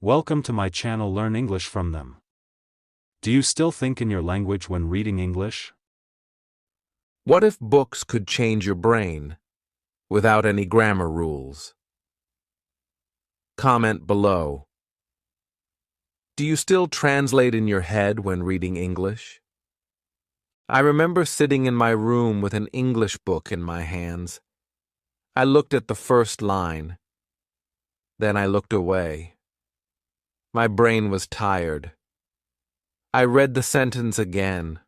Welcome to my channel Learn English from them. Do you still think in your language when reading English? What if books could change your brain without any grammar rules? Comment below. Do you still translate in your head when reading English? I remember sitting in my room with an English book in my hands. I looked at the first line. Then I looked away. My brain was tired. I read the sentence again.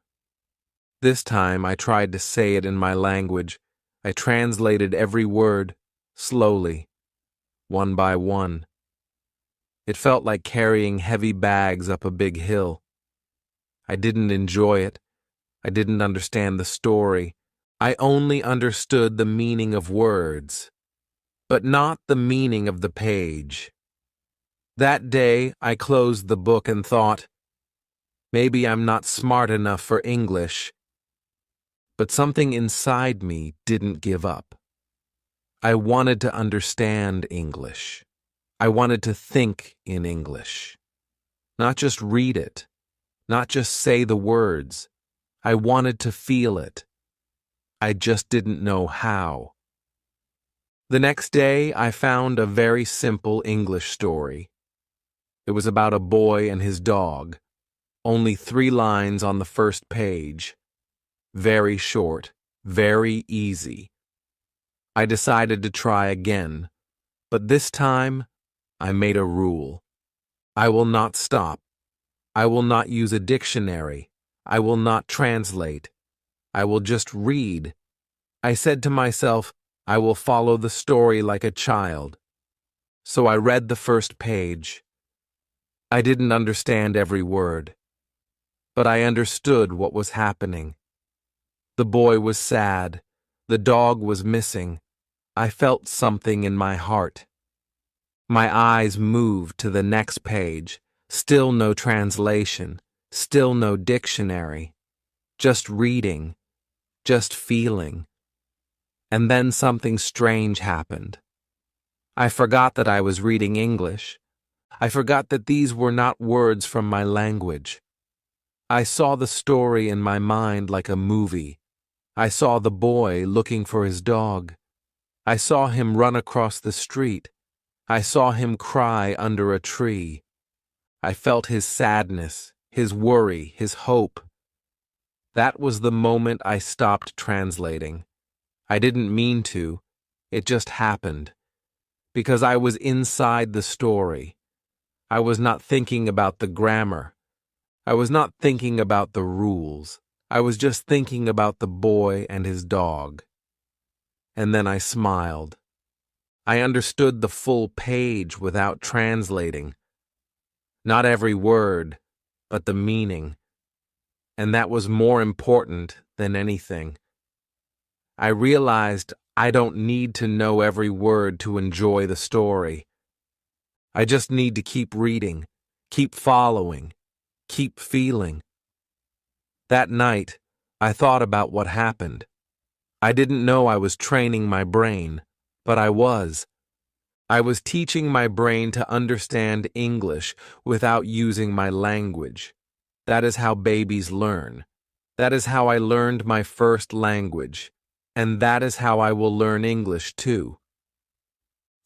This time I tried to say it in my language. I translated every word, slowly, one by one. It felt like carrying heavy bags up a big hill. I didn't enjoy it. I didn't understand the story. I only understood the meaning of words, but not the meaning of the page. That day, I closed the book and thought, maybe I'm not smart enough for English. But something inside me didn't give up. I wanted to understand English. I wanted to think in English. Not just read it, not just say the words. I wanted to feel it. I just didn't know how. The next day, I found a very simple English story. It was about a boy and his dog. Only 3 lines on the first page. Very short, very easy. I decided to try again, but this time I made a rule. I will not stop. I will not use a dictionary. I will not translate. I will just read. I said to myself, I will follow the story like a child. So I read the first page. I didn't understand every word, but I understood what was happening. The boy was sad. The dog was missing. I felt something in my heart. My eyes moved to the next page. Still no translation. Still no dictionary. Just reading. Just feeling. And then something strange happened. I forgot that I was reading English. I forgot that these were not words from my language. I saw the story in my mind like a movie. I saw the boy looking for his dog. I saw him run across the street. I saw him cry under a tree. I felt his sadness, his worry, his hope. That was the moment I stopped translating. I didn't mean to. It just happened. Because I was inside the story. I was not thinking about the grammar. I was not thinking about the rules. I was just thinking about the boy and his dog. And then I smiled. I understood the full page without translating. Not every word, but the meaning. And that was more important than anything. I realized I don't need to know every word to enjoy the story. I just need to keep reading, keep following, keep feeling. That night, I thought about what happened. I didn't know I was training my brain, but I was. I was teaching my brain to understand English without using my language. That is how babies learn. That is how I learned my first language, and that is how I will learn English too.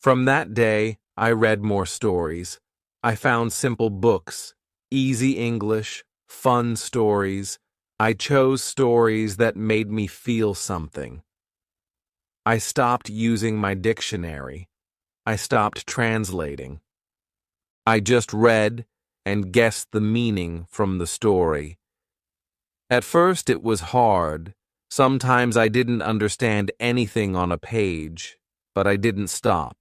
From that day, I read more stories. I found simple books, easy English, fun stories. I chose stories that made me feel something. I stopped using my dictionary. I stopped translating. I just read and guessed the meaning from the story. At first it was hard. Sometimes I didn't understand anything on a page, but I didn't stop.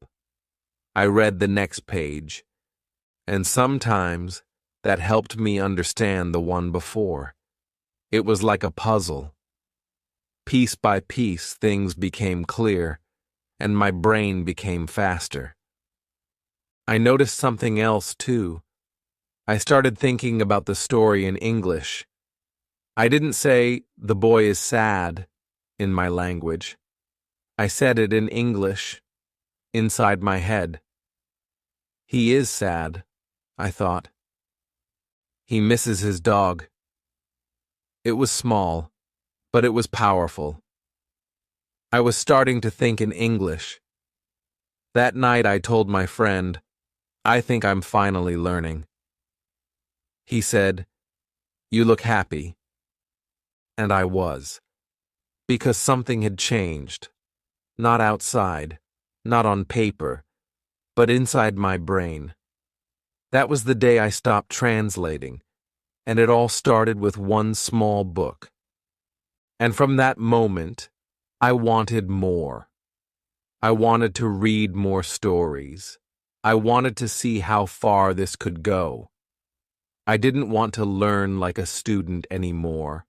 I read the next page, and sometimes that helped me understand the one before. It was like a puzzle. Piece by piece, things became clear, and my brain became faster. I noticed something else, too. I started thinking about the story in English. I didn't say, "The boy is sad," in my language. I said it in English, inside my head. He is sad. I thought. He misses his dog. It was small, but it was powerful. I was starting to think in English. That night I told my friend, I think I'm finally learning. He said, "You look happy." And I was. Because something had changed. Not outside, not on paper, but inside my brain. That was the day I stopped translating, and it all started with one small book. And from that moment, I wanted more. I wanted to read more stories. I wanted to see how far this could go. I didn't want to learn like a student anymore.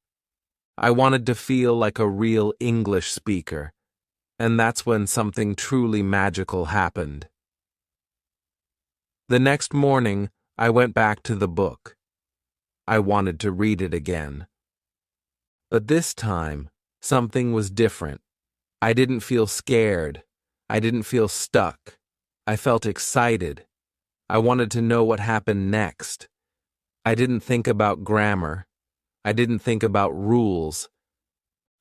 I wanted to feel like a real English speaker, and that's when something truly magical happened. The next morning, I went back to the book. I wanted to read it again. But this time, something was different. I didn't feel scared. I didn't feel stuck. I felt excited. I wanted to know what happened next. I didn't think about grammar. I didn't think about rules.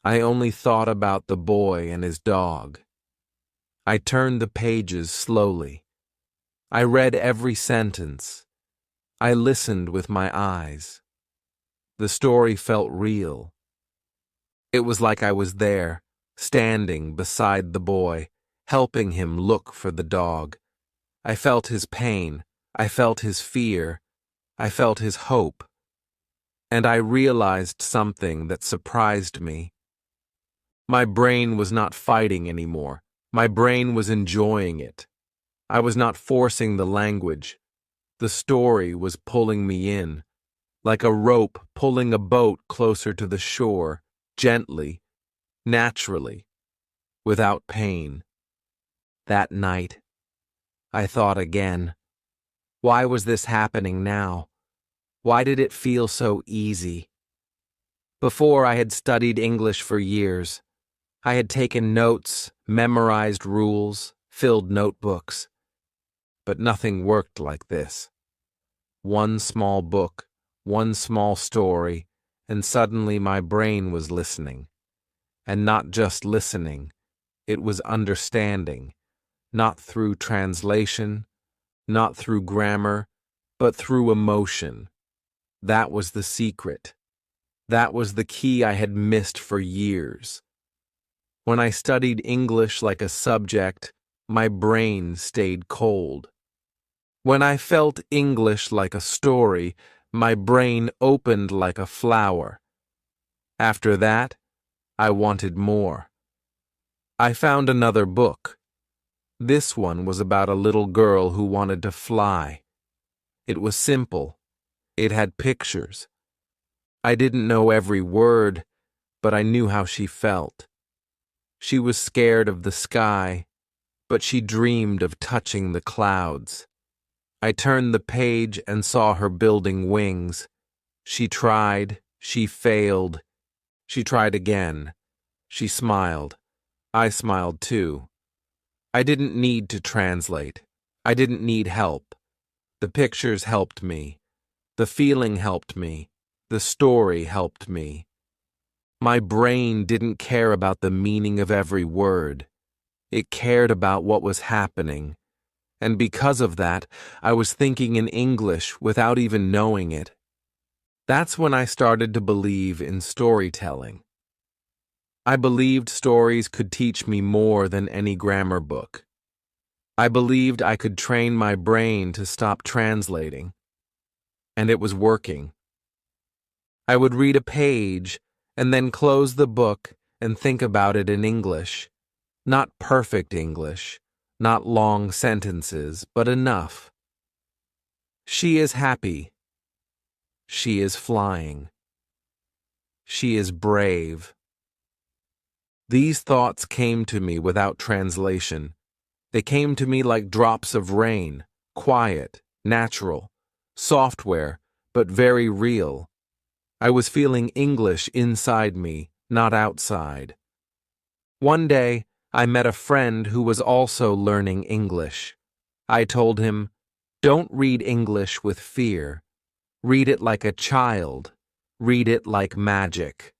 I only thought about the boy and his dog. I turned the pages slowly. I read every sentence. I listened with my eyes. The story felt real. It was like I was there, standing beside the boy, helping him look for the dog. I felt his pain. I felt his fear. I felt his hope. And I realized something that surprised me. My brain was not fighting anymore. My brain was enjoying it. I was not forcing the language. The story was pulling me in, like a rope pulling a boat closer to the shore, gently, naturally, without pain. That night, I thought again, why was this happening now? Why did it feel so easy? Before, I had studied English for years. I had taken notes, memorized rules, filled notebooks. But nothing worked like this. One small book, one small story, and suddenly my brain was listening. And not just listening, it was understanding, not through translation, not through grammar, but through emotion. That was the secret. That was the key I had missed for years. When I studied English like a subject, my brain stayed cold. When I felt English like a story, my brain opened like a flower. After that, I wanted more. I found another book. This one was about a little girl who wanted to fly. It was simple. It had pictures. I didn't know every word, but I knew how she felt. She was scared of the sky, but she dreamed of touching the clouds. I turned the page and saw her building wings. She tried, she failed. She tried again. She smiled. I smiled too. I didn't need to translate. I didn't need help. The pictures helped me. The feeling helped me. The story helped me. My brain didn't care about the meaning of every word. It cared about what was happening. And because of that, I was thinking in English without even knowing it. That's when I started to believe in storytelling. I believed stories could teach me more than any grammar book. I believed I could train my brain to stop translating. And it was working. I would read a page and then close the book and think about it in English. Not perfect English, not long sentences, but enough. She is happy. She is flying. She is brave. These thoughts came to me without translation. They came to me like drops of rain, quiet, natural, software, but very real. I was feeling English inside me, not outside. One day, I met a friend who was also learning English. I told him, Don't read English with fear. Read it like a child. Read it like magic."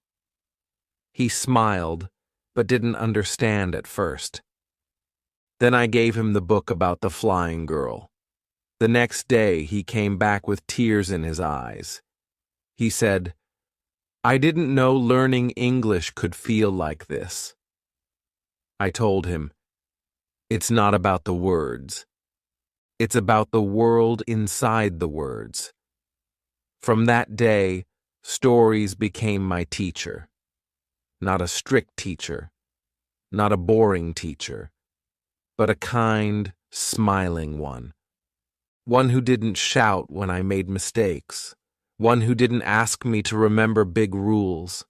He smiled, but didn't understand at first. Then I gave him the book about the flying girl. The next day, he came back with tears in his eyes. He said, "I didn't know learning English could feel like this." I told him, "It's not about the words. It's about the world inside the words." From that day, stories became my teacher. Not a strict teacher, not a boring teacher, but a kind, smiling one. One who didn't shout when I made mistakes. One who didn't ask me to remember big rules.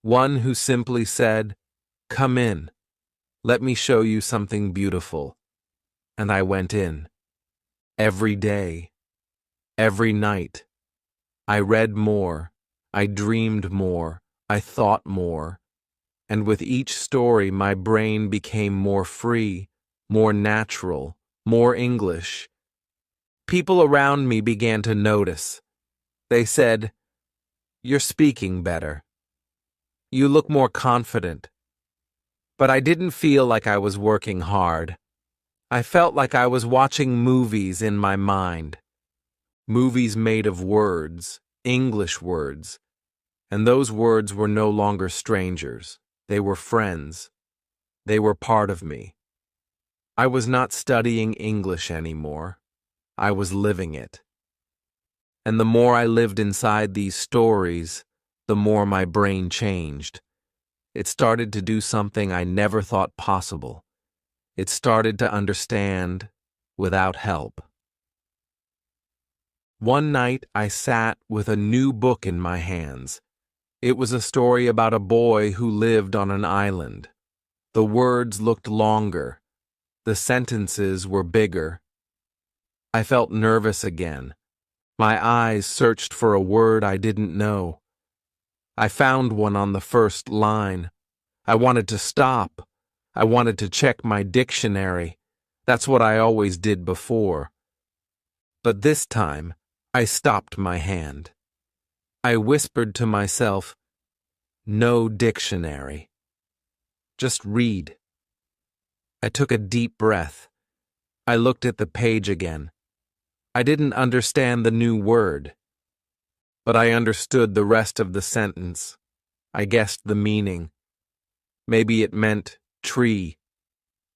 One who simply said, "Come in. Let me show you something beautiful." And I went in. Every day. Every night. I read more. I dreamed more. I thought more. And with each story, my brain became more free, more natural, more English. People around me began to notice. They said, "You're speaking better. You look more confident." But I didn't feel like I was working hard. I felt like I was watching movies in my mind. Movies made of words, English words. And those words were no longer strangers. They were friends. They were part of me. I was not studying English anymore. I was living it. And the more I lived inside these stories, the more my brain changed. It started to do something I never thought possible. It started to understand without help. One night I sat with a new book in my hands. It was a story about a boy who lived on an island. The words looked longer. The sentences were bigger. I felt nervous again. My eyes searched for a word I didn't know. I found one on the first line. I wanted to stop. I wanted to check my dictionary. That's what I always did before. But this time, I stopped my hand. I whispered to myself, "No dictionary. Just read." I took a deep breath. I looked at the page again. I didn't understand the new word, but I understood the rest of the sentence. I guessed the meaning. Maybe it meant tree.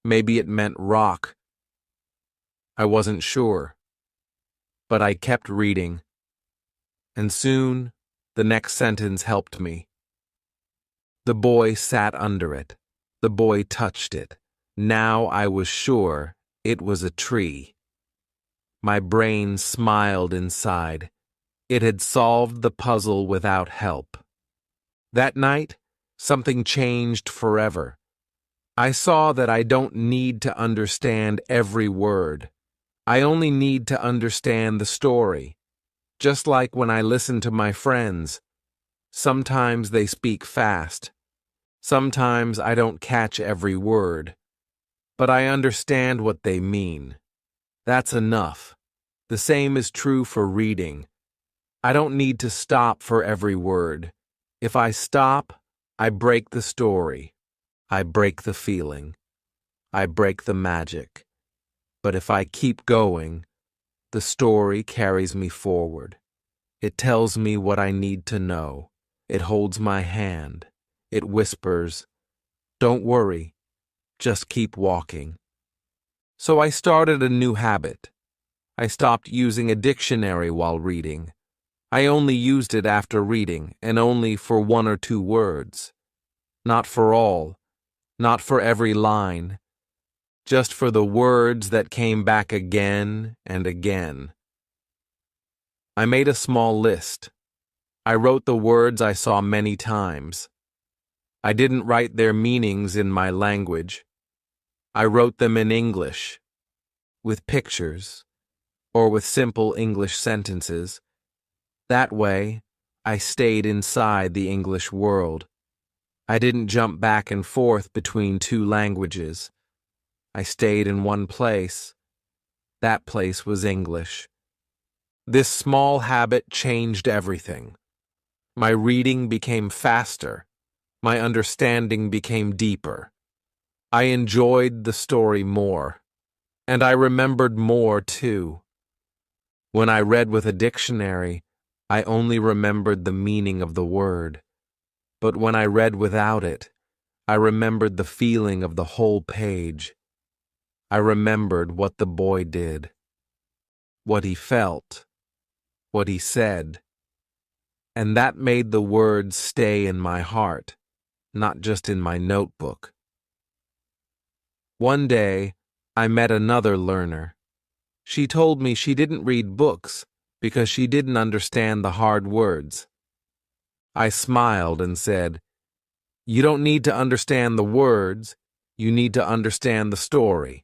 Maybe it meant rock. I wasn't sure, but I kept reading. And soon, the next sentence helped me. The boy sat under it. The boy touched it. Now I was sure it was a tree. My brain smiled inside. It had solved the puzzle without help. That night, something changed forever. I saw that I don't need to understand every word. I only need to understand the story. Just like when I listen to my friends. Sometimes they speak fast. Sometimes I don't catch every word. But I understand what they mean. That's enough. The same is true for reading. I don't need to stop for every word. If I stop, I break the story. I break the feeling. I break the magic. But if I keep going, the story carries me forward. It tells me what I need to know. It holds my hand. It whispers, "Don't worry. Just keep walking." So I started a new habit. I stopped using a dictionary while reading. I only used it after reading, and only for 1 or 2 words. Not for all, not for every line, just for the words that came back again and again. I made a small list. I wrote the words I saw many times. I didn't write their meanings in my language. I wrote them in English, with pictures, or with simple English sentences. That way, I stayed inside the English world. I didn't jump back and forth between 2 languages. I stayed in one place. That place was English. This small habit changed everything. My reading became faster. My understanding became deeper. I enjoyed the story more. And I remembered more, too. When I read with a dictionary, I only remembered the meaning of the word. But when I read without it, I remembered the feeling of the whole page. I remembered what the boy did, what he felt, what he said. And that made the words stay in my heart, not just in my notebook. One day, I met another learner. She told me she didn't read books because she didn't understand the hard words. I smiled and said, "You don't need to understand the words, you need to understand the story."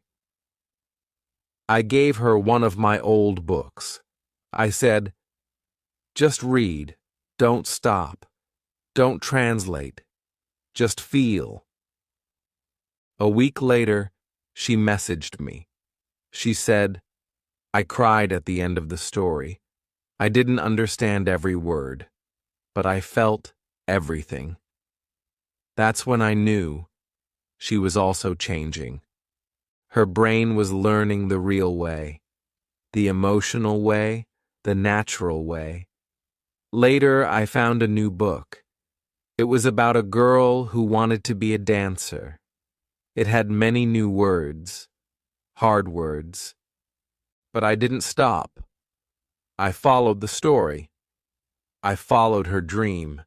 I gave her one of my old books. I said, "Just read, don't stop, don't translate, just feel." A week later, she messaged me. She said, "I cried at the end of the story. I didn't understand every word, but I felt everything." That's when I knew she was also changing. Her brain was learning the real way, the emotional way, the natural way. Later, I found a new book. It was about a girl who wanted to be a dancer. It had many new words, hard words. But I didn't stop. I followed the story. I followed her dream.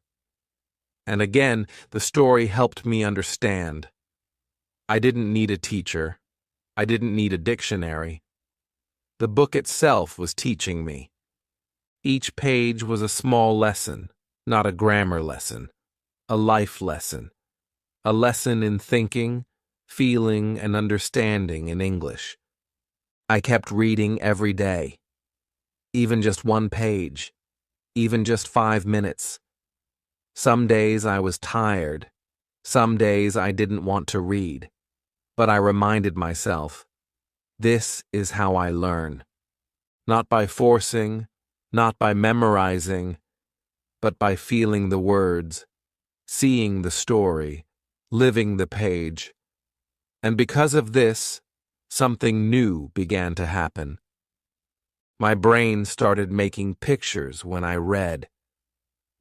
And again, the story helped me understand. I didn't need a teacher. I didn't need a dictionary. The book itself was teaching me. Each page was a small lesson, not a grammar lesson, a life lesson, a lesson in thinking, feeling, and understanding in English. I kept reading every day, even just one page, even just 5 minutes. Some days I was tired. Some days I didn't want to read. But I reminded myself, this is how I learn. Not by forcing, not by memorizing, but by feeling the words, seeing the story, living the page. And because of this, something new began to happen. My brain started making pictures when I read.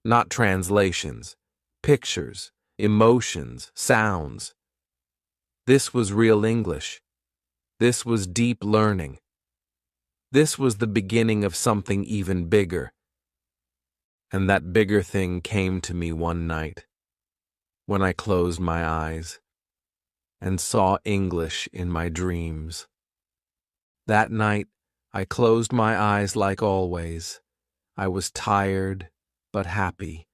Not translations, pictures, emotions, sounds. This was real English. This was deep learning. This was the beginning of something even bigger. And that bigger thing came to me one night, when I closed my eyes and saw English in my dreams. That night, I closed my eyes like always. I was tired, but happy.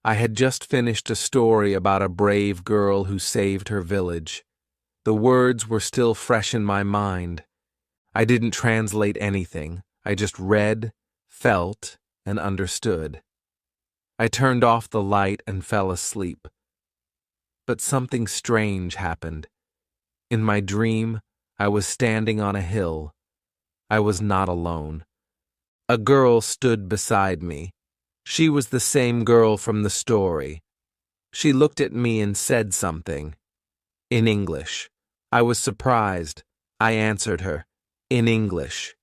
I had just finished a story about a brave girl who saved her village. The words were still fresh in my mind. I didn't translate anything. I just read, felt, and understood. I turned off the light and fell asleep. But something strange happened. In my dream, I was standing on a hill. I was not alone. A girl stood beside me. She was the same girl from the story. She looked at me and said something. In English. I was surprised. I answered her. In English.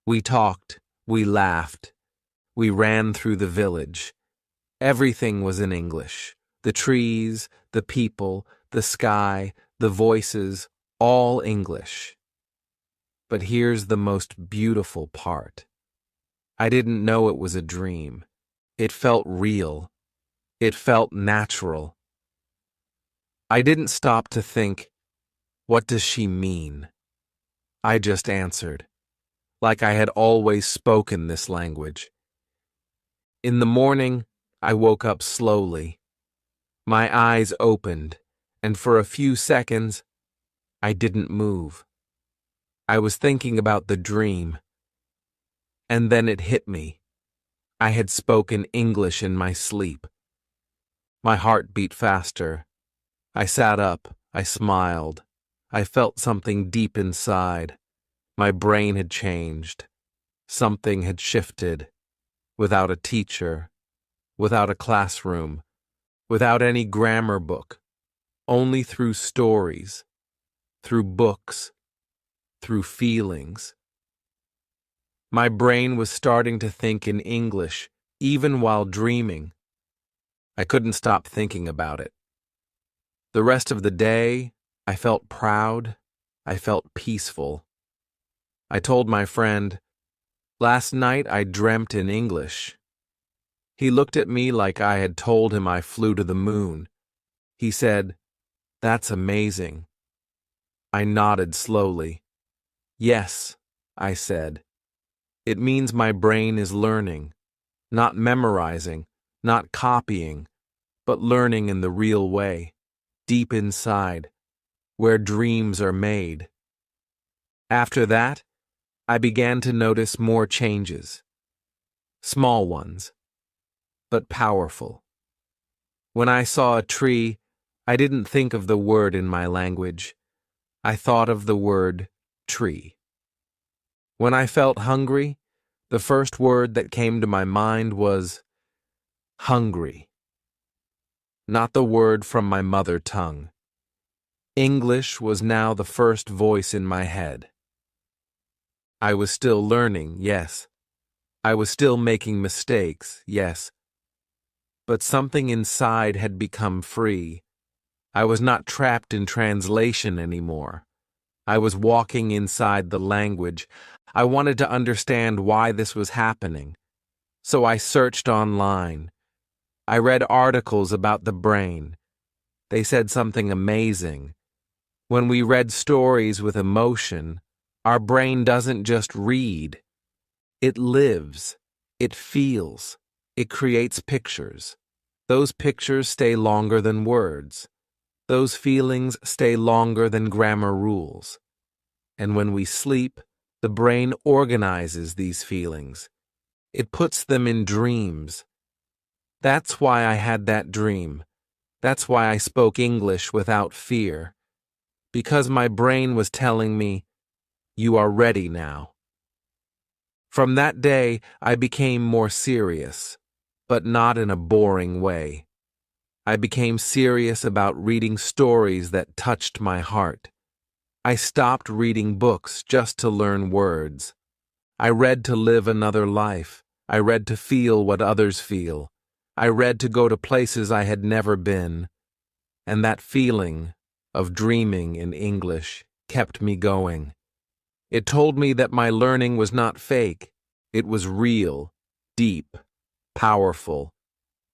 We talked. We laughed. We ran through the village. Everything was in English. The trees, the people, the sky, the voices, all English. But here's the most beautiful part. I didn't know it was a dream. It felt real. It felt natural. I didn't stop to think, what does she mean? I just answered, like I had always spoken this language. In the morning, I woke up slowly. My eyes opened, and for a few seconds, I didn't move. I was thinking about the dream. And then it hit me. I had spoken English in my sleep. My heart beat faster. I sat up. I smiled. I felt something deep inside. My brain had changed. Something had shifted. Without a teacher, without a classroom, without any grammar book, only through stories, through books, through feelings. My brain was starting to think in English, even while dreaming. I couldn't stop thinking about it. The rest of the day, I felt proud. I felt peaceful. I told my friend, "Last night I dreamt in English." He looked at me like I had told him I flew to the moon. He said, "That's amazing." I nodded slowly. "Yes," I said. "It means my brain is learning, not memorizing, not copying, but learning in the real way, deep inside, where dreams are made." After that, I began to notice more changes. Small ones, but powerful. When I saw a tree, I didn't think of the word in my language. I thought of the word tree. When I felt hungry, the first word that came to my mind was hungry. Not the word from my mother tongue. English was now the first voice in my head. I was still learning, yes. I was still making mistakes, yes. But something inside had become free. I was not trapped in translation anymore. I was walking inside the language. I wanted to understand why this was happening. So I searched online. I read articles about the brain. They said something amazing. When we read stories with emotion, our brain doesn't just read. It lives. It feels. It creates pictures. Those pictures stay longer than words. Those feelings stay longer than grammar rules. And when we sleep, the brain organizes these feelings. It puts them in dreams. That's why I had that dream. That's why I spoke English without fear. Because my brain was telling me, "You are ready now." From that day, I became more serious, but not in a boring way. I became serious about reading stories that touched my heart. I stopped reading books just to learn words. I read to live another life. I read to feel what others feel. I read to go to places I had never been. And that feeling of dreaming in English kept me going. It told me that my learning was not fake. It was real, deep, powerful.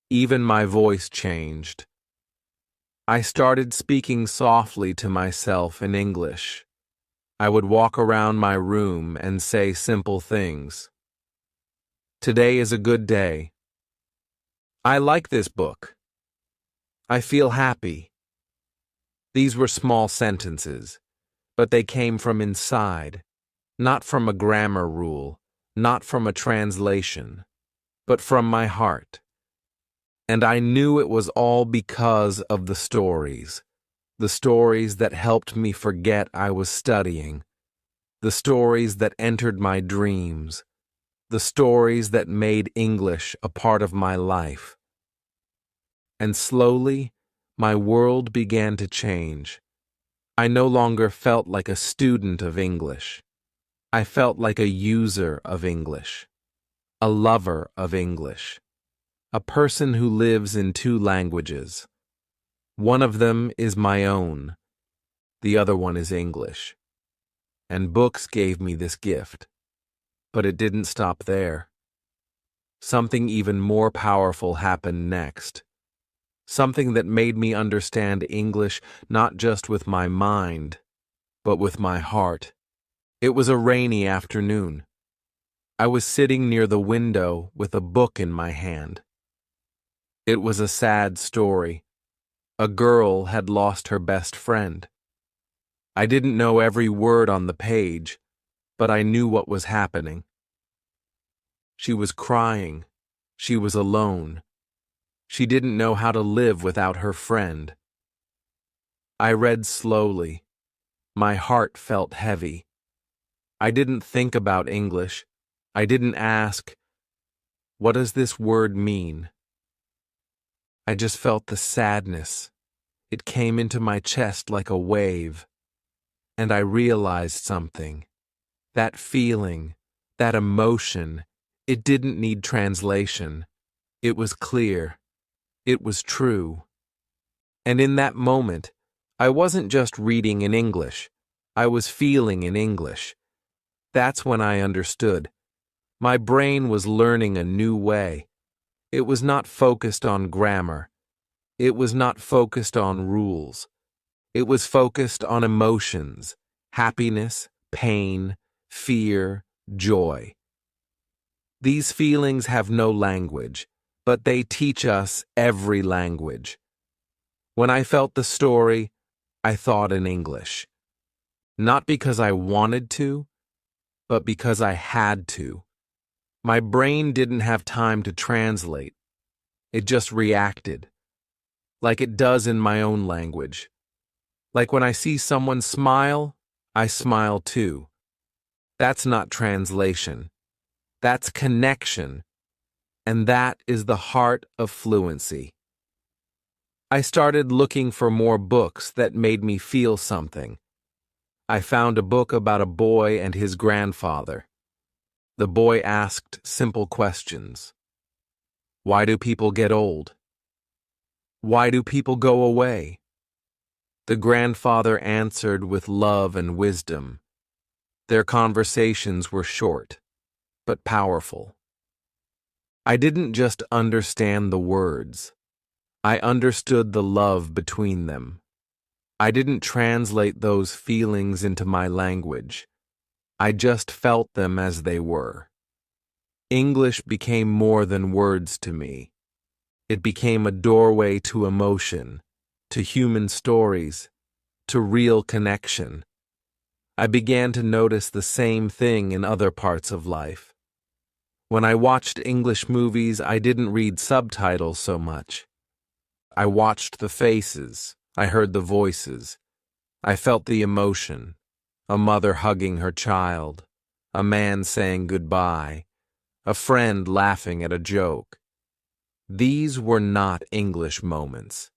Even my voice changed. I started speaking softly to myself in English. I would walk around my room and say simple things. "Today is a good day. I like this book. I feel happy." These were small sentences, but they came from inside, not from a grammar rule, not from a translation, but from my heart. And I knew it was all because of the stories that helped me forget I was studying, the stories that entered my dreams, the stories that made English a part of my life. And slowly, my world began to change. I no longer felt like a student of English. I felt like a user of English, a lover of English, a person who lives in two languages. One of them is my own. The other one is English. And books gave me this gift. But it didn't stop there. Something even more powerful happened next. Something that made me understand English not just with my mind, but with my heart. It was a rainy afternoon. I was sitting near the window with a book in my hand. It was a sad story. A girl had lost her best friend. I didn't know every word on the page, but I knew what was happening. She was crying. She was alone. She didn't know how to live without her friend. I read slowly. My heart felt heavy. I didn't think about English. I didn't ask, what does this word mean? I just felt the sadness. It came into my chest like a wave. And I realized something. That feeling, that emotion, it didn't need translation. It was clear. It was true. And in that moment, I wasn't just reading in English. I was feeling in English. That's when I understood. My brain was learning a new way. It was not focused on grammar. It was not focused on rules. It was focused on emotions, happiness, pain, fear, joy. These feelings have no language, but they teach us every language. When I felt the story, I thought in English. Not because I wanted to, but because I had to. My brain didn't have time to translate. It just reacted, like it does in my own language. Like when I see someone smile, I smile too. That's not translation. That's connection. And that is the heart of fluency. I started looking for more books that made me feel something. I found a book about a boy and his grandfather. The boy asked simple questions. Why do people get old? Why do people go away? The grandfather answered with love and wisdom. Their conversations were short, but powerful. I didn't just understand the words. I understood the love between them. I didn't translate those feelings into my language. I just felt them as they were. English became more than words to me. It became a doorway to emotion, to human stories, to real connection. I began to notice the same thing in other parts of life. When I watched English movies, I didn't read subtitles so much. I watched the faces, I heard the voices, I felt the emotion, a mother hugging her child, a man saying goodbye, a friend laughing at a joke. These were not English moments.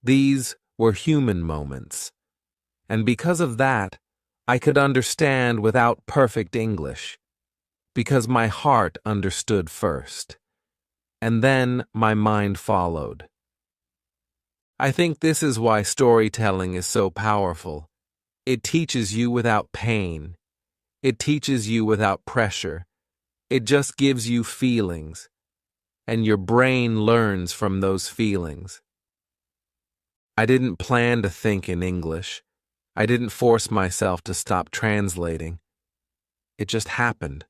These were human moments. And because of that, I could understand without perfect English, because my heart understood first, and then my mind followed. I think this is why storytelling is so powerful. It teaches you without pain. It teaches you without pressure. It just gives you feelings, and your brain learns from those feelings. I didn't plan to think in English. I didn't force myself to stop translating. It just happened.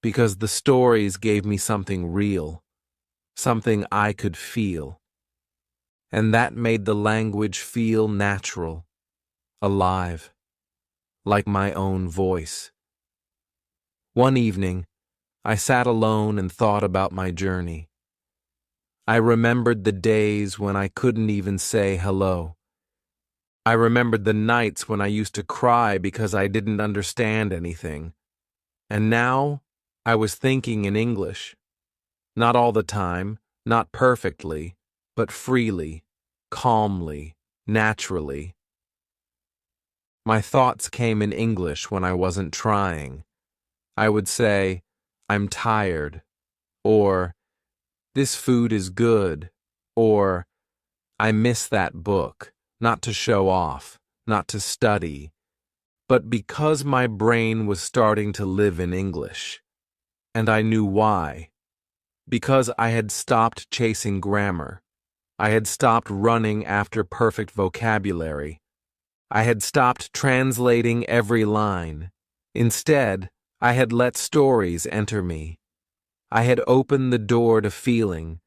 Because the stories gave me something real, something I could feel. And that made the language feel natural, alive, like my own voice. One evening, I sat alone and thought about my journey. I remembered the days when I couldn't even say hello. I remembered the nights when I used to cry because I didn't understand anything. And now, I was thinking in English. Not all the time, not perfectly, but freely, calmly, naturally. My thoughts came in English when I wasn't trying. I would say, I'm tired, or this food is good, or I miss that book, not to show off, not to study, but because my brain was starting to live in English. And I knew why. Because I had stopped chasing grammar. I had stopped running after perfect vocabulary. I had stopped translating every line. Instead, I had let stories enter me. I had opened the door to feeling,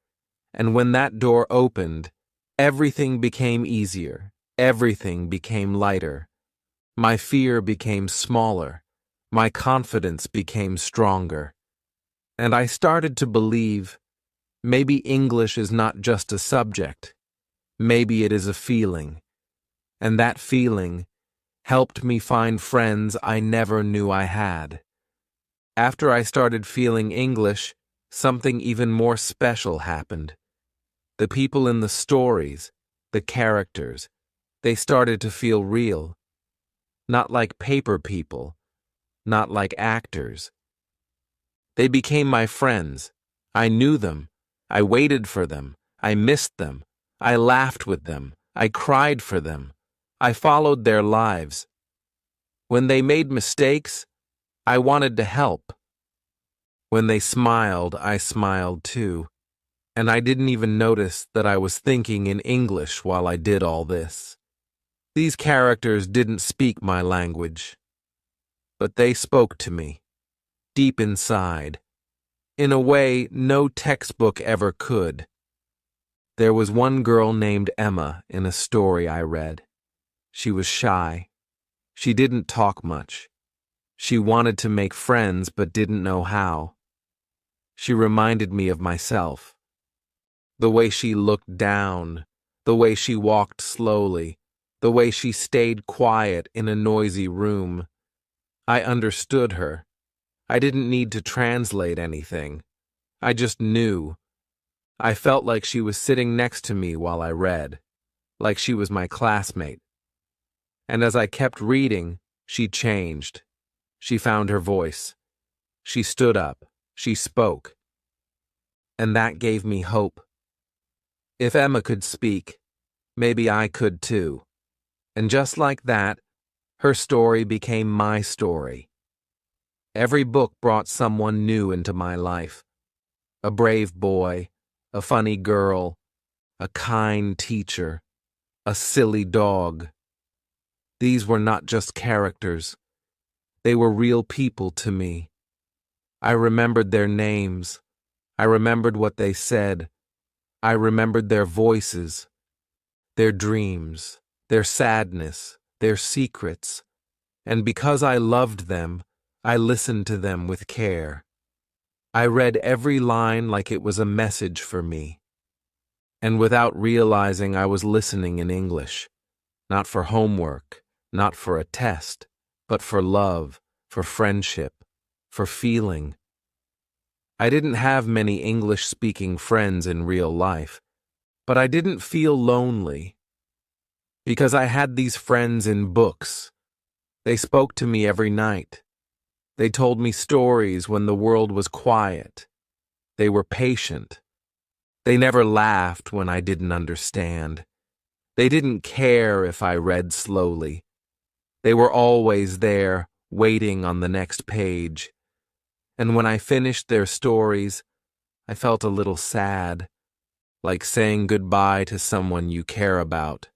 and when that door opened, everything became easier. Everything became lighter. My fear became smaller. My confidence became stronger. And I started to believe maybe English is not just a subject. Maybe it is a feeling. And that feeling, helped me find friends I never knew I had. After I started feeling English, something even more special happened. The people in the stories, the characters, they started to feel real. Not like paper people, not like actors. They became my friends. I knew them. I waited for them. I missed them. I laughed with them. I cried for them. I followed their lives. When they made mistakes, I wanted to help. When they smiled, I smiled too. And I didn't even notice that I was thinking in English while I did all this. These characters didn't speak my language, but they spoke to me, deep inside, in a way no textbook ever could. There was one girl named Emma in a story I read. She was shy. She didn't talk much. She wanted to make friends but didn't know how. She reminded me of myself. The way she looked down, the way she walked slowly, the way she stayed quiet in a noisy room. I understood her. I didn't need to translate anything. I just knew. I felt like she was sitting next to me while I read, like she was my classmate. And as I kept reading, she changed. She found her voice. She stood up. She spoke. And that gave me hope. If Emma could speak, maybe I could too. And just like that, her story became my story. Every book brought someone new into my life. A brave boy, a funny girl, a kind teacher, a silly dog. These were not just characters. They were real people to me. I remembered their names. I remembered what they said. I remembered their voices, their dreams, their sadness, their secrets. And because I loved them, I listened to them with care. I read every line like it was a message for me. And without realizing, I was listening in English. Not for homework, not for a test, but for love, for friendship, for feeling. I didn't have many English-speaking friends in real life, but I didn't feel lonely. Because I had these friends in books. They spoke to me every night. They told me stories when the world was quiet. They were patient. They never laughed when I didn't understand. They didn't care if I read slowly. They were always there, waiting on the next page. And when I finished their stories, I felt a little sad, like saying goodbye to someone you care about.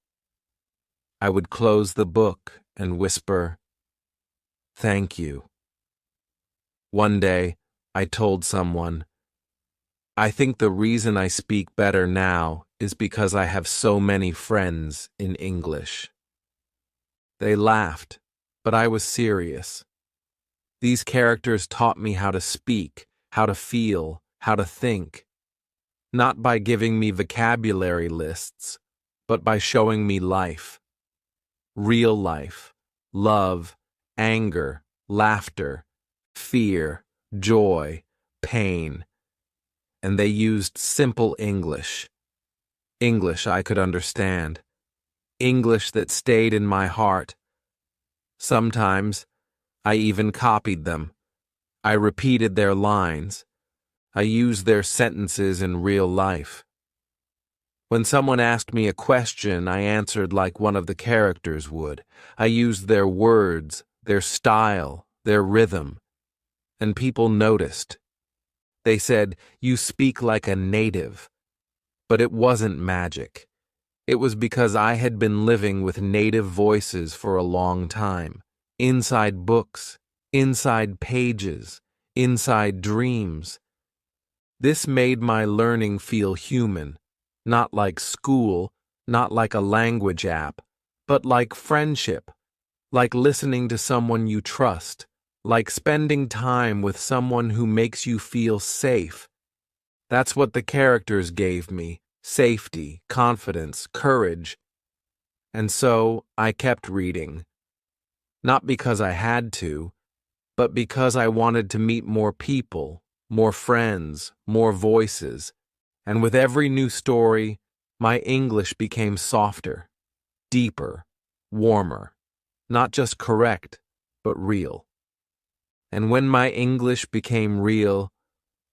I would close the book and whisper, "Thank you." One day, I told someone, "I think the reason I speak better now is because I have so many friends in English." They laughed, but I was serious. These characters taught me how to speak, how to feel, how to think. Not by giving me vocabulary lists, but by showing me life. Real life, love, anger, laughter, fear, joy, pain. And they used simple English. English I could understand. English that stayed in my heart. Sometimes, I even copied them. I repeated their lines. I used their sentences in real life. When someone asked me a question, I answered like one of the characters would. I used their words, their style, their rhythm. And people noticed. They said, "You speak like a native." But it wasn't magic. It was because I had been living with native voices for a long time. Inside books, inside pages, inside dreams. This made my learning feel human, not like school, not like a language app, but like friendship, like listening to someone you trust, like spending time with someone who makes you feel safe. That's what the characters gave me, safety, confidence, courage. And so I kept reading. Not because I had to, but because I wanted to meet more people, more friends, more voices, and with every new story, my English became softer, deeper, warmer, not just correct, but real. And when my English became real,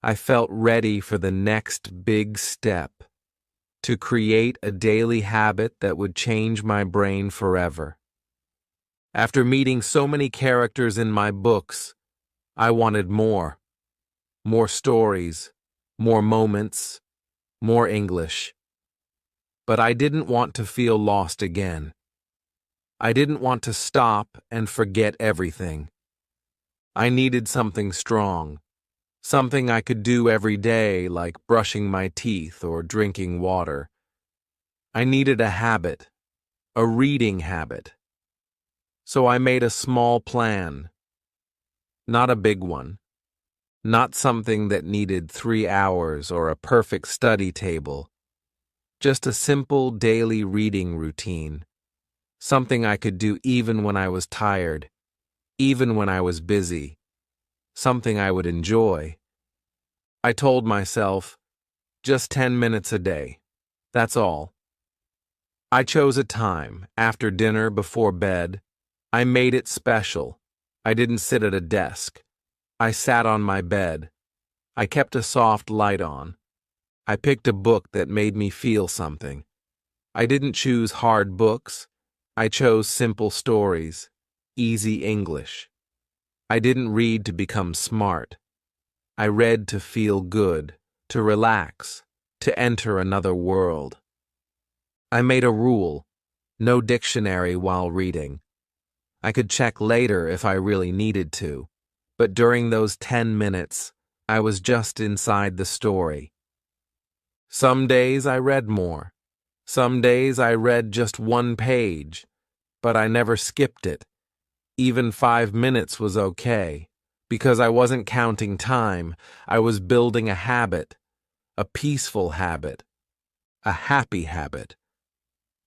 I felt ready for the next big step, to create a daily habit that would change my brain forever. After meeting so many characters in my books, I wanted more. More stories, more moments, more English. But I didn't want to feel lost again. I didn't want to stop and forget everything. I needed something strong, something I could do every day, like brushing my teeth or drinking water. I needed a habit, a reading habit. So I made a small plan, not a big one, not something that needed 3 hours or a perfect study table, just a simple daily reading routine, something I could do even when I was tired, even when I was busy, something I would enjoy. I told myself, just 10 minutes a day, that's all. I chose a time, after dinner, before bed. I made it special. I didn't sit at a desk. I sat on my bed. I kept a soft light on. I picked a book that made me feel something. I didn't choose hard books. I chose simple stories, easy English. I didn't read to become smart. I read to feel good, to relax, to enter another world. I made a rule, no dictionary while reading. I could check later if I really needed to, but during those 10 minutes, I was just inside the story. Some days I read more. Some days I read just 1 page, but I never skipped it. Even 5 minutes was okay, because I wasn't counting time. I was building a habit, a peaceful habit, a happy habit.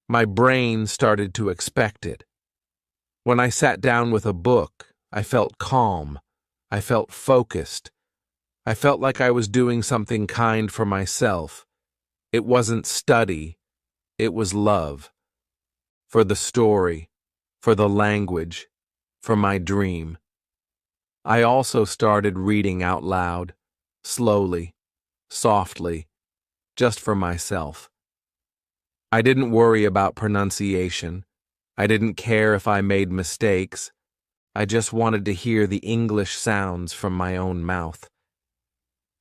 My brain started to expect it. When I sat down with a book, I felt calm. I felt focused. I felt like I was doing something kind for myself. It wasn't study. It was love. For the story, for the language, for my dream. I also started reading out loud, slowly, softly, just for myself. I didn't worry about pronunciation. I didn't care if I made mistakes. I just wanted to hear the English sounds from my own mouth.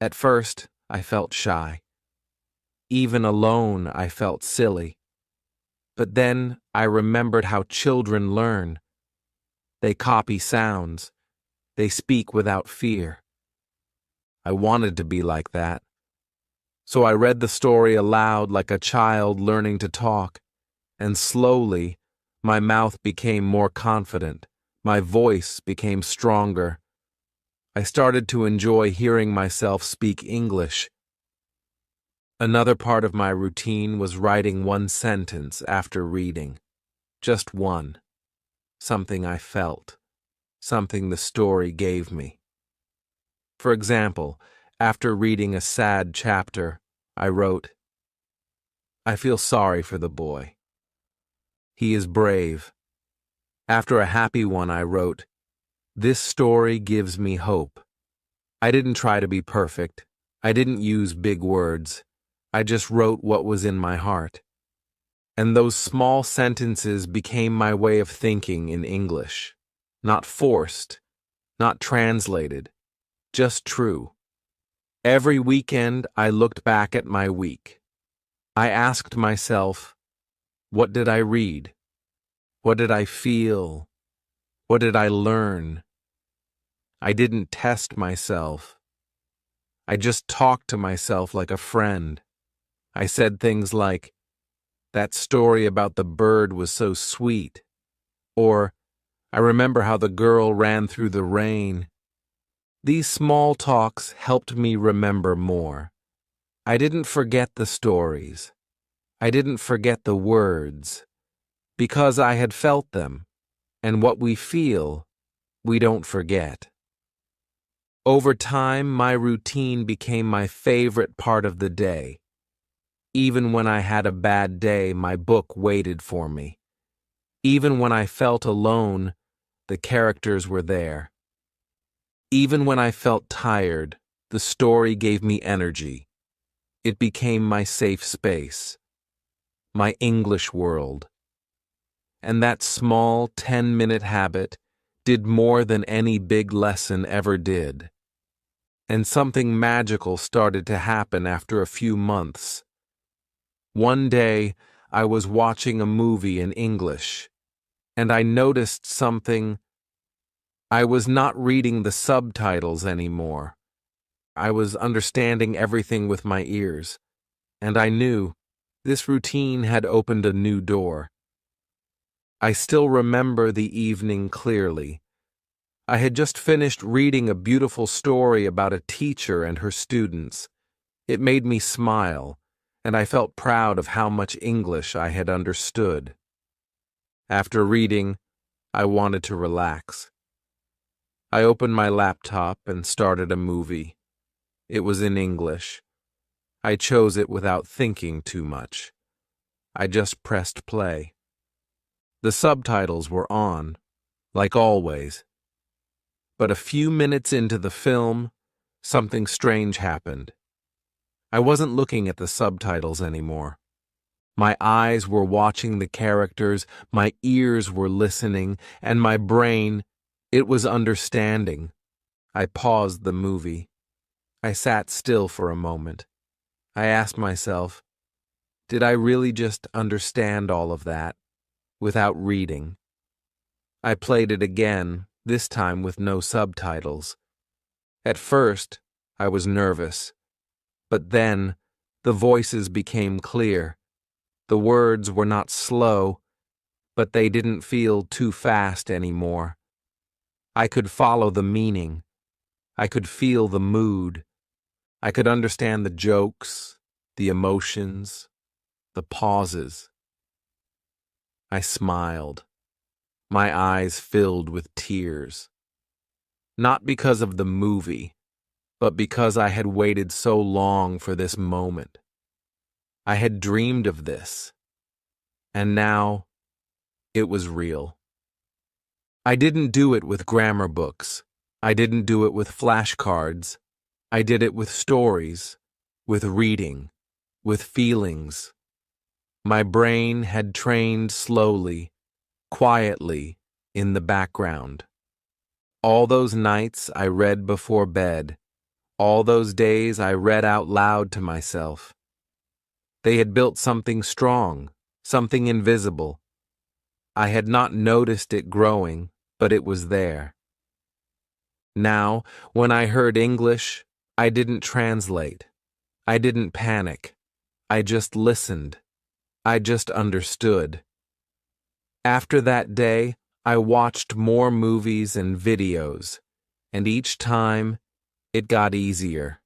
At first, I felt shy. Even alone, I felt silly. But then I remembered how children learn. They copy sounds. They speak without fear. I wanted to be like that. So I read the story aloud like a child learning to talk, and slowly, my mouth became more confident. My voice became stronger. I started to enjoy hearing myself speak English. Another part of my routine was writing 1 sentence after reading. Just one. Something I felt. Something the story gave me. For example, after reading a sad chapter, I wrote, "I feel sorry for the boy. He is brave." After a happy one, I wrote, "This story gives me hope." I didn't try to be perfect. I didn't use big words. I just wrote what was in my heart. And those small sentences became my way of thinking in English. Not forced, not translated, just true. Every weekend, I looked back at my week. I asked myself, what did I read? What did I feel? What did I learn? I didn't test myself. I just talked to myself like a friend. I said things like, "That story about the bird was so sweet," or, "I remember how the girl ran through the rain." These small talks helped me remember more. I didn't forget the stories. I didn't forget the words, because I had felt them. And what we feel, we don't forget. Over time, my routine became my favorite part of the day. Even when I had a bad day, my book waited for me. Even when I felt alone, the characters were there. Even when I felt tired, the story gave me energy. It became my safe space, my English world. And that small 10-minute habit did more than any big lesson ever did. And something magical started to happen after a few months. One day, I was watching a movie in English, and I noticed something. I was not reading the subtitles anymore. I was understanding everything with my ears, and I knew this routine had opened a new door. I still remember the evening clearly. I had just finished reading a beautiful story about a teacher and her students. It made me smile, and I felt proud of how much English I had understood. After reading, I wanted to relax. I opened my laptop and started a movie. It was in English. I chose it without thinking too much. I just pressed play. The subtitles were on, like always. But a few minutes into the film, something strange happened. I wasn't looking at the subtitles anymore. My eyes were watching the characters, my ears were listening, and my brain, it was understanding. I paused the movie. I sat still for a moment. I asked myself, did I really just understand all of that, without reading? I played it again, this time with no subtitles. At first, I was nervous. But then, the voices became clear. The words were not slow, but they didn't feel too fast anymore. I could follow the meaning. I could feel the mood. I could understand the jokes, the emotions, the pauses. I smiled. My eyes filled with tears. Not because of the movie, but because I had waited so long for this moment. I had dreamed of this, and now it was real. I didn't do it with grammar books. I didn't do it with flashcards. I did it with stories, with reading, with feelings. My brain had trained slowly, quietly, in the background. All those nights I read before bed. All those days I read out loud to myself. They had built something strong, something invisible. I had not noticed it growing, but it was there. Now, when I heard English, I didn't translate. I didn't panic. I just listened. I just understood. After that day, I watched more movies and videos, and each time, it got easier.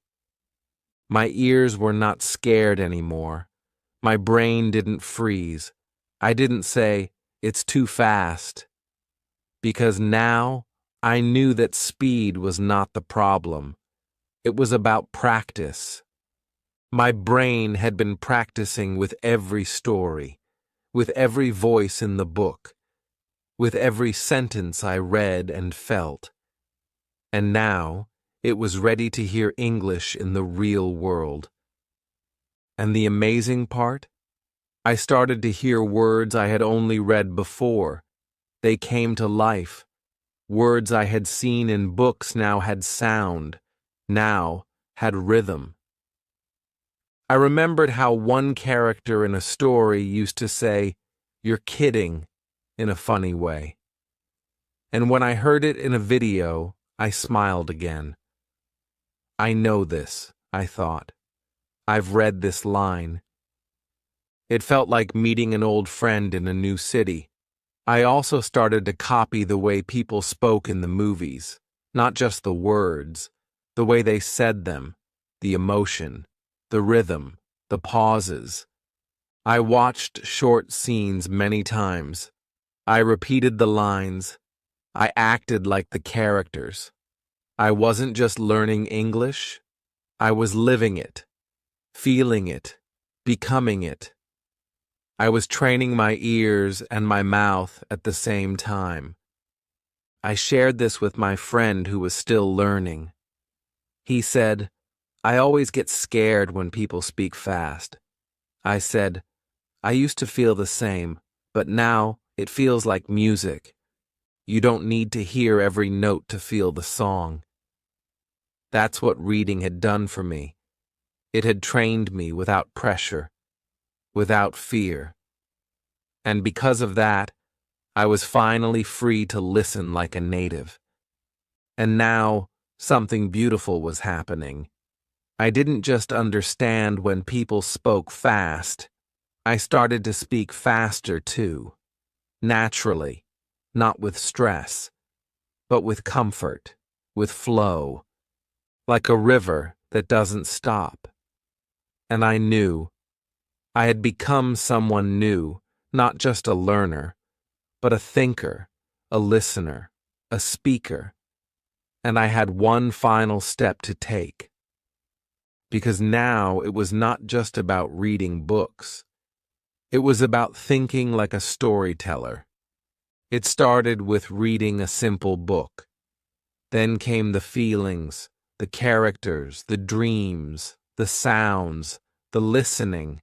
My ears were not scared anymore. My brain didn't freeze. I didn't say, it's too fast. Because now, I knew that speed was not the problem. It was about practice. My brain had been practicing with every story, with every voice in the book, with every sentence I read and felt. And now, it was ready to hear English in the real world. And the amazing part? I started to hear words I had only read before. They came to life. Words I had seen in books now had sound, now had rhythm. I remembered how one character in a story used to say, "You're kidding," in a funny way. And when I heard it in a video, I smiled again. I know this, I thought. I've read this line. It felt like meeting an old friend in a new city. I also started to copy the way people spoke in the movies, not just the words, the way they said them, the emotion, the rhythm, the pauses. I watched short scenes many times. I repeated the lines. I acted like the characters. I wasn't just learning English. I was living it, feeling it, becoming it. I was training my ears and my mouth at the same time. I shared this with my friend who was still learning. He said, "I always get scared when people speak fast." I said, "I used to feel the same, but now it feels like music. You don't need to hear every note to feel the song." That's what reading had done for me. It had trained me without pressure, without fear. And because of that, I was finally free to listen like a native. And now, something beautiful was happening. I didn't just understand when people spoke fast. I started to speak faster too. Naturally, not with stress, but with comfort, with flow, like a river that doesn't stop. And I knew I had become someone new, not just a learner, but a thinker, a listener, a speaker. And I had one final step to take. Because now it was not just about reading books. It was about thinking like a storyteller. It started with reading a simple book. Then came the feelings, the characters, the dreams, the sounds, the listening.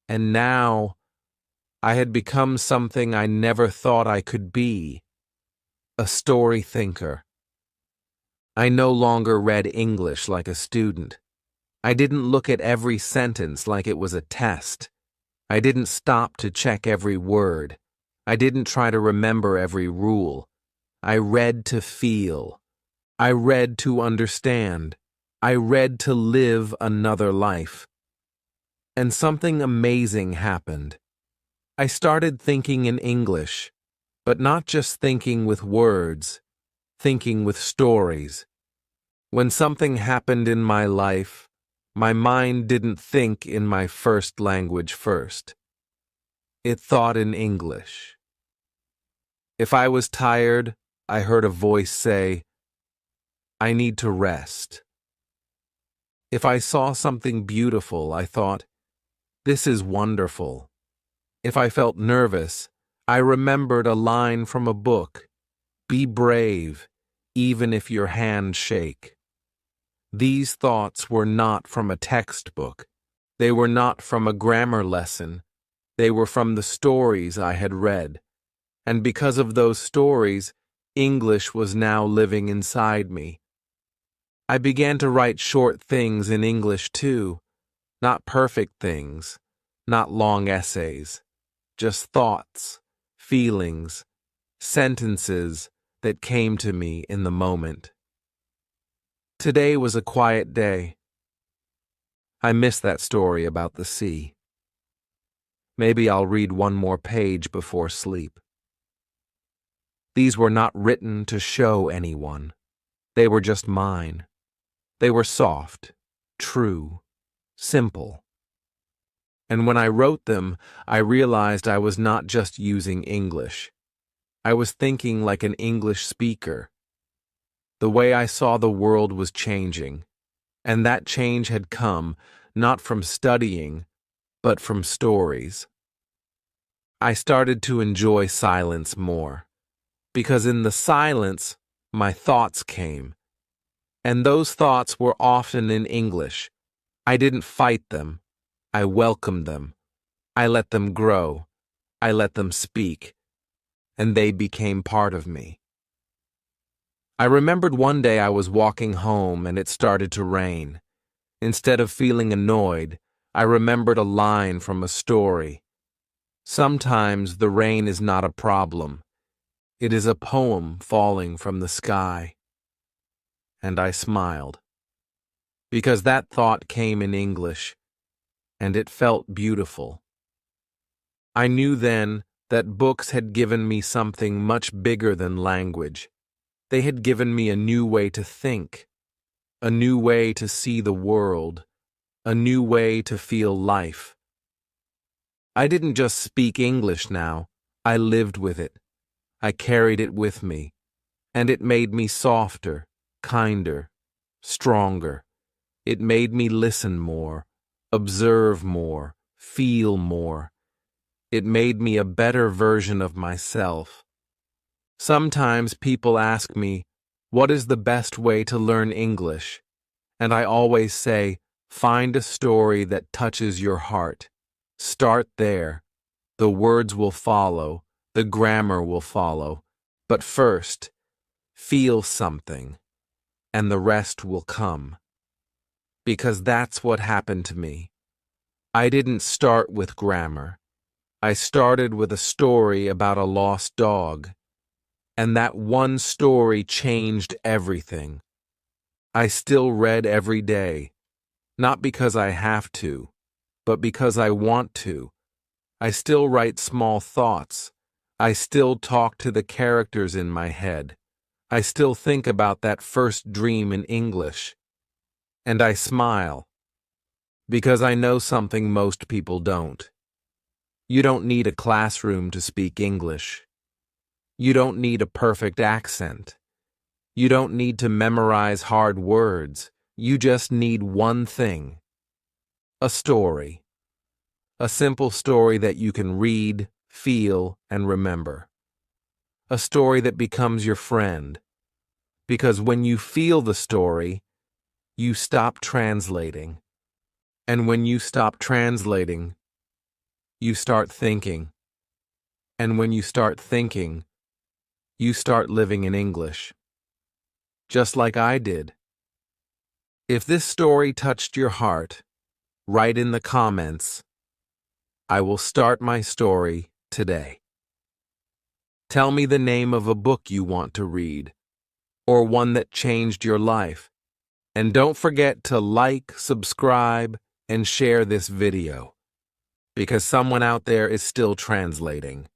And now I had become something I never thought I could be, a story thinker. I no longer read English like a student. I didn't look at every sentence like it was a test. I didn't stop to check every word. I didn't try to remember every rule. I read to feel. I read to understand. I read to live another life. And something amazing happened. I started thinking in English, but not just thinking with words, thinking with stories. When something happened in my life, my mind didn't think in my first language first. It thought in English. If I was tired, I heard a voice say, "I need to rest." If I saw something beautiful, I thought, "This is wonderful." If I felt nervous, I remembered a line from a book, "Be brave, even if your hands shake." These thoughts were not from a textbook. They were not from a grammar lesson. They were from the stories I had read. And because of those stories, English was now living inside me. I began to write short things in English too. Not perfect things, not long essays. Just thoughts, feelings, sentences that came to me in the moment. Today was a quiet day. I miss that story about the sea. Maybe I'll read one more page before sleep. These were not written to show anyone. They were just mine. They were soft, true, simple. And when I wrote them, I realized I was not just using English. I was thinking like an English speaker. The way I saw the world was changing, and that change had come not from studying, but from stories. I started to enjoy silence more, because in the silence, my thoughts came. And those thoughts were often in English. I didn't fight them. I welcomed them. I let them grow. I let them speak. And they became part of me. I remembered one day I was walking home and it started to rain. Instead of feeling annoyed, I remembered a line from a story. Sometimes the rain is not a problem. It is a poem falling from the sky. And I smiled. Because that thought came in English, and it felt beautiful. I knew then that books had given me something much bigger than language. They had given me a new way to think, a new way to see the world, a new way to feel life. I didn't just speak English now, I lived with it. I carried it with me, and it made me softer, kinder, stronger. It made me listen more, observe more, feel more. It made me a better version of myself. Sometimes people ask me, what is the best way to learn English? And I always say, find a story that touches your heart. Start there. The words will follow, the grammar will follow. But first, feel something, and the rest will come. Because that's what happened to me. I didn't start with grammar. I started with a story about a lost dog. And that one story changed everything. I still read every day, not because I have to, but because I want to. I still write small thoughts. I still talk to the characters in my head. I still think about that first dream in English. And I smile, because I know something most people don't. You don't need a classroom to speak English. You don't need a perfect accent. You don't need to memorize hard words. You just need one thing: a story. A simple story that you can read, feel, and remember. A story that becomes your friend. Because when you feel the story, you stop translating. And when you stop translating, you start thinking. And when you start thinking, you start living in English. Just like I did. If this story touched your heart, write in the comments, I will start my story today. Tell me the name of a book you want to read, or one that changed your life. And don't forget to like, subscribe, and share this video, because someone out there is still translating,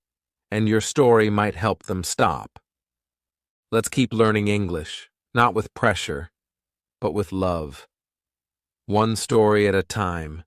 and your story might help them stop. Let's keep learning English, not with pressure, but with love. One story at a time.